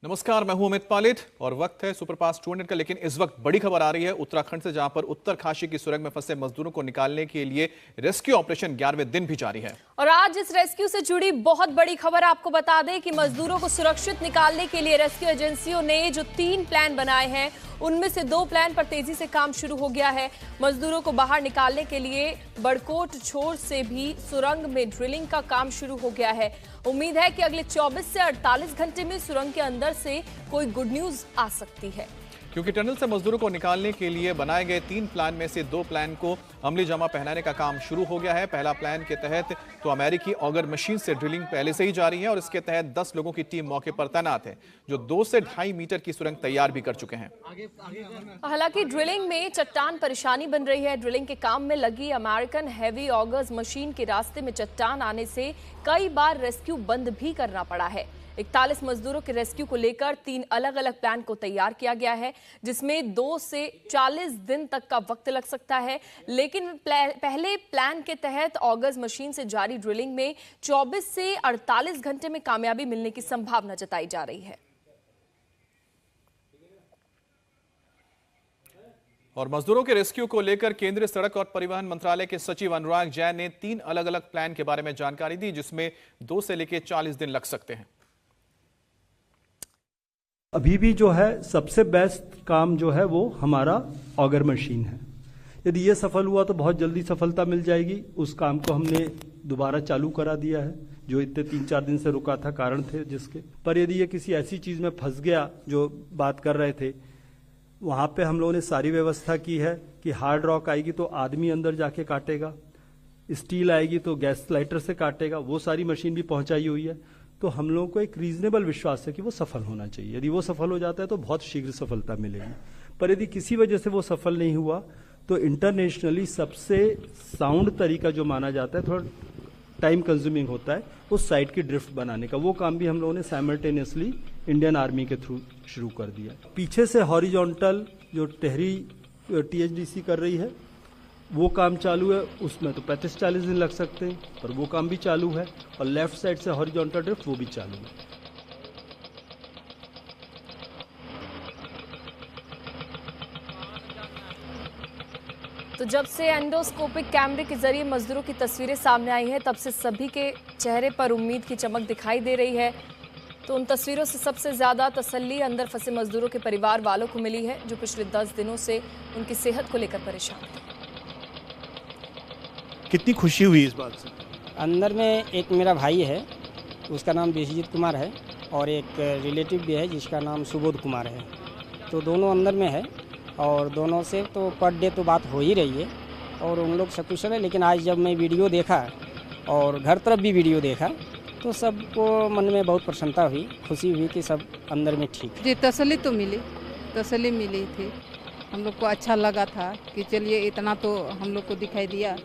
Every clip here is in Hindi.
नमस्कार, मैं हूं अमित पालित और वक्त है सुपरफास्ट 200 का। लेकिन इस वक्त बड़ी खबर आ रही है उत्तराखंड से, जहां पर उत्तरकाशी की सुरंग में फंसे मजदूरों को निकालने के लिए रेस्क्यू ऑपरेशन 11वें दिन भी जारी है। और आज इस रेस्क्यू से जुड़ी बहुत बड़ी खबर आपको बता दें कि मजदूरों को सुरक्षित निकालने के लिए रेस्क्यू एजेंसियों ने जो 3 प्लान बनाए हैं, उनमें से 2 प्लान पर तेजी से काम शुरू हो गया है। मजदूरों को बाहर निकालने के लिए बड़कोट छोर से भी सुरंग में ड्रिलिंग का काम शुरू हो गया है। उम्मीद है कि अगले 24 से 48 घंटे में सुरंग के अंदर से कोई गुड न्यूज आ सकती है, क्योंकि टनल से मजदूरों को निकालने के लिए बनाए गए 3 प्लान में से 2 प्लान को अमली जामा पहनाने का काम शुरू हो गया है। पहला प्लान के तहत तो अमेरिकी ऑगर मशीन से ड्रिलिंग पहले से ही जारी है और इसके तहत 10 लोगों की टीम मौके पर तैनात है, जो 2 से 2.5 मीटर की सुरंग तैयार भी कर चुके हैं। हालांकि ड्रिलिंग में चट्टान परेशानी बन रही है। ड्रिलिंग के काम में लगी अमेरिकन हैवी ऑगर्स मशीन के रास्ते में चट्टान आने से कई बार रेस्क्यू बंद भी करना पड़ा है। 41 मजदूरों के रेस्क्यू को लेकर 3 अलग अलग प्लान को तैयार किया गया है, जिसमें 2 से 40 दिन तक का वक्त लग सकता है। लेकिन पहले प्लान के तहत ऑगर्स मशीन से जारी ड्रिलिंग में 24 से 48 घंटे में कामयाबी मिलने की संभावना जताई जा रही है। और मजदूरों के रेस्क्यू को लेकर केंद्रीय सड़क और परिवहन मंत्रालय के सचिव अनुराग जैन ने 3 अलग अलग प्लान के बारे में जानकारी दी, जिसमें 2 से लेकर 40 दिन लग सकते हैं। अभी भी जो है सबसे बेस्ट काम जो है वो हमारा ऑगर मशीन है। यदि ये सफल हुआ तो बहुत जल्दी सफलता मिल जाएगी। उस काम को हमने दोबारा चालू करा दिया है, जो इतने 3-4 दिन से रुका था, कारण थे जिसके। पर यदि ये किसी ऐसी चीज में फंस गया जो बात कर रहे थे, वहां पे हम लोगों ने सारी व्यवस्था की है कि हार्ड रॉक आएगी तो आदमी अंदर जाके काटेगा, स्टील आएगी तो गैस लाइटर से काटेगा, वो सारी मशीन भी पहुंचाई हुई है। तो हम लोगों को एक रीजनेबल विश्वास है कि वो सफल होना चाहिए। यदि वो सफल हो जाता है तो बहुत शीघ्र सफलता मिलेगी। पर यदि किसी वजह से वो सफल नहीं हुआ तो इंटरनेशनली सबसे साउंड तरीका जो माना जाता है, थोड़ा टाइम कंज्यूमिंग होता है, उस साइट की ड्रिफ्ट बनाने का, वो काम भी हम लोगों ने साइमल्टेनियसली इंडियन आर्मी के थ्रू शुरू कर दिया। पीछे से हॉरिजॉन्टल जो टहरी टीएचडीसी कर रही है वो काम चालू है, उसमें तो 35-40 दिन लग सकते हैं, पर वो काम भी चालू है। और लेफ्ट साइड से हॉरिजॉन्टल ड्रिफ्ट वो भी चालू है। तो जब से एंडोस्कोपिक कैमरे के जरिए मजदूरों की तस्वीरें सामने आई है, तब से सभी के चेहरे पर उम्मीद की चमक दिखाई दे रही है। तो उन तस्वीरों से सबसे ज्यादा तसल्ली अंदर फंसे मजदूरों के परिवार वालों को मिली है, जो पिछले 10 दिनों से उनकी सेहत को लेकर परेशान थे। कितनी खुशी हुई इस बात से? अंदर में एक मेरा भाई है, उसका नाम विश्वजीत कुमार है, और एक रिलेटिव भी है जिसका नाम सुबोध कुमार है। तो दोनों अंदर में है और दोनों से तो पर डे तो बात हो ही रही है और उन लोग सकुशल है। लेकिन आज जब मैं वीडियो देखा और घर तरफ भी वीडियो देखा तो सबको मन में बहुत प्रसन्नता हुई, खुशी हुई कि सब अंदर में ठीक है। जी, तसल्ली तो मिली, तसल्ली मिली थी। हम लोग को अच्छा लगा था कि चलिए इतना तो हम लोग को दिखाई दिया,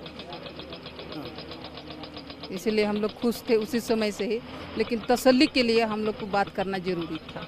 इसलिए हम लोग खुश थे उसी समय से ही। लेकिन तसल्ली के लिए हम लोग को बात करना जरूरी था।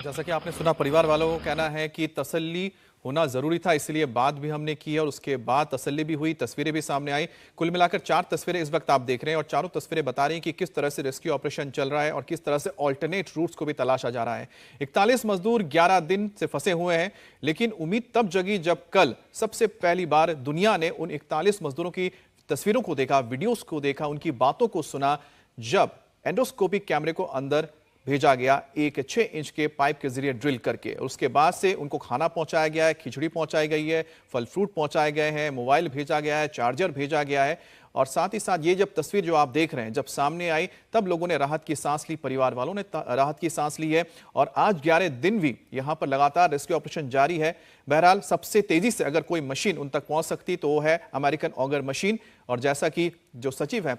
जैसा कि आपने सुना, परिवार वालों को कहना है कि तसल्ली होना जरूरी था, इसलिए बात भी हमने की और उसके बाद तसल्ली भी हुई, तस्वीरें भी सामने आई। कुल मिलाकर 4 तस्वीरें इस वक्त आप देख रहे हैं और चारों तस्वीरें बता रही हैं कि किस तरह से रेस्क्यू ऑपरेशन चल रहा है और किस तरह से ऑल्टरनेट रूट्स को भी तलाशा जा रहा है। 41 मजदूर 11 दिन से फंसे हुए हैं, लेकिन उम्मीद तब जगी जब कल सबसे पहली बार दुनिया ने उन 41 मजदूरों की तस्वीरों को देखा, वीडियोस को देखा, उनकी बातों को सुना, जब एंडोस्कोपिक कैमरे को अंदर भेजा गया एक 6 इंच के पाइप के जरिए ड्रिल करके। उसके बाद से उनको खाना पहुंचाया गया है, खिचड़ी पहुंचाई गई है, फल फ्रूट पहुंचाए गए हैं, मोबाइल भेजा गया है, चार्जर भेजा गया है। और साथ ही साथ ये जब तस्वीर जो आप देख रहे हैं जब सामने आई, तब लोगों ने राहत की सांस ली, परिवार वालों ने राहत की सांस ली है। और आज 11 दिन भी यहां पर लगातार रेस्क्यू ऑपरेशन जारी है। बहरहाल सबसे तेजी से अगर कोई मशीन उन तक पहुंच सकती तो वो है अमेरिकन ऑगर मशीन। और जैसा कि जो सचिव है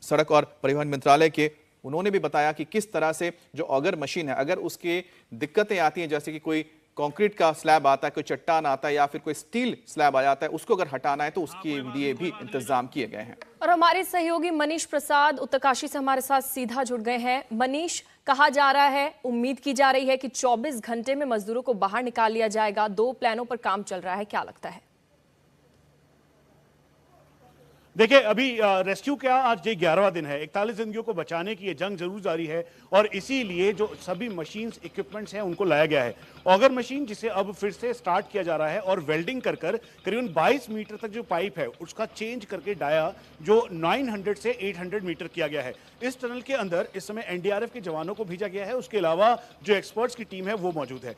सड़क और परिवहन मंत्रालय के, उन्होंने भी बताया कि किस तरह से जो ऑगर मशीन है, अगर उसके दिक्कतें आती हैं, जैसे कि कोई कंक्रीट का स्लैब आता है, कोई चट्टान आता है या फिर कोई स्टील स्लैब आ जाता है, उसको अगर हटाना है तो उसके लिए भी इंतजाम किए गए हैं। और हमारे सहयोगी मनीष प्रसाद उत्तरकाशी से हमारे साथ सीधा जुड़ गए हैं। मनीष, कहा जा रहा है, उम्मीद की जा रही है कि 24 घंटे में मजदूरों को बाहर निकाल लिया जाएगा। 2 प्लानों पर काम चल रहा है, क्या लगता है? देखिए अभी रेस्क्यू क्या, आज ये 11वां दिन है। 41 जिंदगियों को बचाने की ये जंग जरूर जारी है और इसीलिए जो सभी मशीन्स इक्विपमेंट्स हैं उनको लाया गया है। ऑगर मशीन जिसे अब फिर से स्टार्ट किया जा रहा है और वेल्डिंग कर करीबन 22 मीटर तक जो पाइप है उसका चेंज करके डाया जो 900 से 800 मीटर किया गया है। इस टनल के अंदर इस समय एनडीआरएफ के जवानों को भेजा गया है, उसके अलावा जो एक्सपर्ट्स की टीम है वो मौजूद है।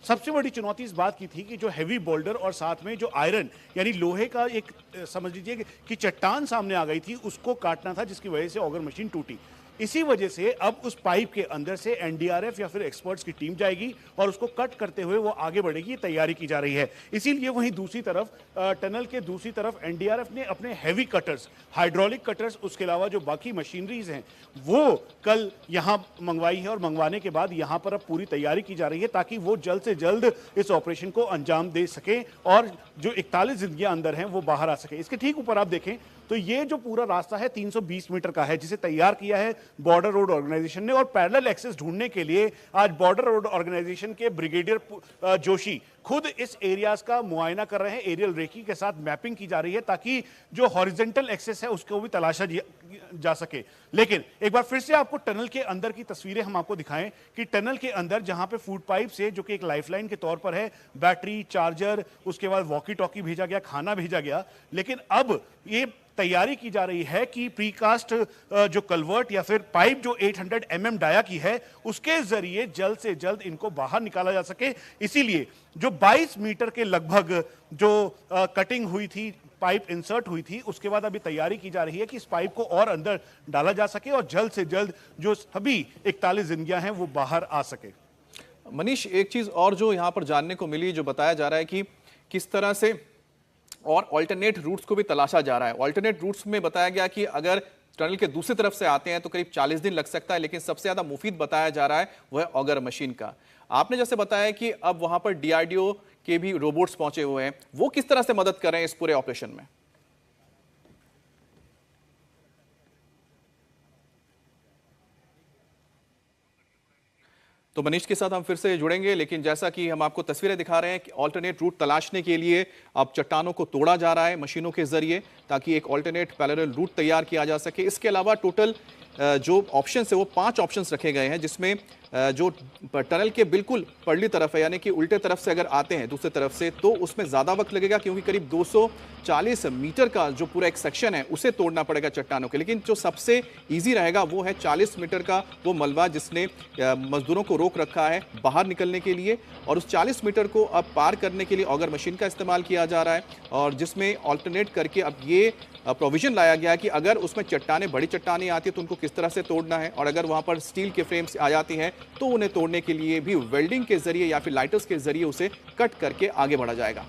सबसे बड़ी चुनौती इस बात की थी कि जो हैवी बोल्डर और साथ में जो आयरन यानी लोहे का एक समझ लीजिए कि चट्टान सामने आ गई थी, उसको काटना था, जिसकी वजह से ऑगर मशीन टूटी। इसी वजह से अब उस पाइप के अंदर से एनडीआरएफ या फिर एक्सपर्ट्स की टीम जाएगी और उसको कट करते हुए वो आगे बढ़ेगी, तैयारी की जा रही है। इसीलिए वहीं दूसरी तरफ टनल के दूसरी तरफ एनडीआरएफ ने अपने हैवी कटर्स, हाइड्रोलिक कटर्स, उसके अलावा जो बाकी मशीनरीज हैं वो कल यहाँ मंगवाई है और मंगवाने के बाद यहाँ पर अब पूरी तैयारी की जा रही है ताकि वो जल्द से जल्द इस ऑपरेशन को अंजाम दे सके और जो 41 जिंदगियां अंदर हैं वो बाहर आ सके। इसके ठीक ऊपर आप देखें तो ये जो पूरा रास्ता है 320 मीटर का है, जिसे तैयार किया है बॉर्डर रोड ऑर्गेनाइजेशन ने। और पैरेलल एक्सेस ढूंढने के लिए आज बॉर्डर रोड ऑर्गेनाइजेशन के ब्रिगेडियर जोशी खुद इस एरियाज का मुआयना कर रहे हैं। एरियल रेकी के साथ मैपिंग की जा रही है ताकि जो हॉरिजेंटल एक्सेस है उसको भी तलाशा जा सके। लेकिन एक बार फिर से आपको टनल के अंदर की तस्वीरें हम आपको दिखाएं कि टनल के अंदर जहां पे फूड पाइप से, जो कि एक लाइफलाइन के तौर पर है, बैटरी, चार्जर, उसके बाद वॉकी टॉकी भेजा गया, खाना भेजा गया। लेकिन अब ये तैयारी की जा रही है कि प्रीकास्ट जो कलवर्ट या फिर पाइप जो 800 mm डाया की है उसके जरिए जल्द से जल्द इनको बाहर निकाला जा सके। इसीलिए जो 22 मीटर के लगभग जो कटिंग हुई थी, पाइप इंसर्ट हुई थी, उसके बाद अभी तैयारी की जा रही है कि इस पाइप को और अंदर डाला जा सके और जल्द से जल्द जो सभी 41 जिंदगियां हैं वो बाहर आ सके। मनीष, एक चीज और जो यहां पर जानने को मिली, जो बताया जा रहा है कि किस तरह से और ऑल्टरनेट रूट्स को भी तलाशा जा रहा है। ऑल्टरनेट रूट्स में बताया गया कि अगर टनल के दूसरी तरफ से आते हैं तो करीब 40 दिन लग सकता है, लेकिन सबसे ज्यादा मुफीद बताया जा रहा है वह ऑगर मशीन का। आपने जैसे बताया कि अब वहां पर डीआरडीओ के भी रोबोट्स पहुंचे हुए हैं, वो किस तरह से मदद कर रहे हैं इस पूरे ऑपरेशन में? तो मनीष के साथ हम फिर से जुड़ेंगे, लेकिन जैसा कि हम आपको तस्वीरें दिखा रहे हैं कि ऑल्टरनेट रूट तलाशने के लिए अब चट्टानों को तोड़ा जा रहा है मशीनों के जरिए ताकि एक ऑल्टरनेट पैरेलल रूट तैयार किया जा सके। इसके अलावा टोटल जो ऑप्शंस है वो 5 ऑप्शंस रखे गए हैं, जिसमें जो टनल के बिल्कुल पड़ली तरफ है यानी कि उल्टे तरफ से अगर आते हैं दूसरी तरफ से तो उसमें ज़्यादा वक्त लगेगा क्योंकि करीब 240 मीटर का जो पूरा एक सेक्शन है उसे तोड़ना पड़ेगा चट्टानों के। लेकिन जो सबसे ईजी रहेगा वो है 40 मीटर का वो मलबा जिसने मजदूरों को रोक रखा है बाहर निकलने के लिए, और उस 40 मीटर को अब पार करने के लिए ऑगर मशीन का इस्तेमाल किया जा रहा है और जिसमें ऑल्टरनेट करके अब ये प्रोविजन लाया गया है कि अगर उसमें चट्टानें, बड़ी चट्टानें आती है तो उनको किस तरह से तोड़ना है, और अगर वहां पर स्टील के फ्रेम्स आ जाती हैं तो उन्हें तोड़ने के लिए भी वेल्डिंग के जरिए या फिर लाइटर्स के जरिए उसे कट करके आगे बढ़ा जाएगा।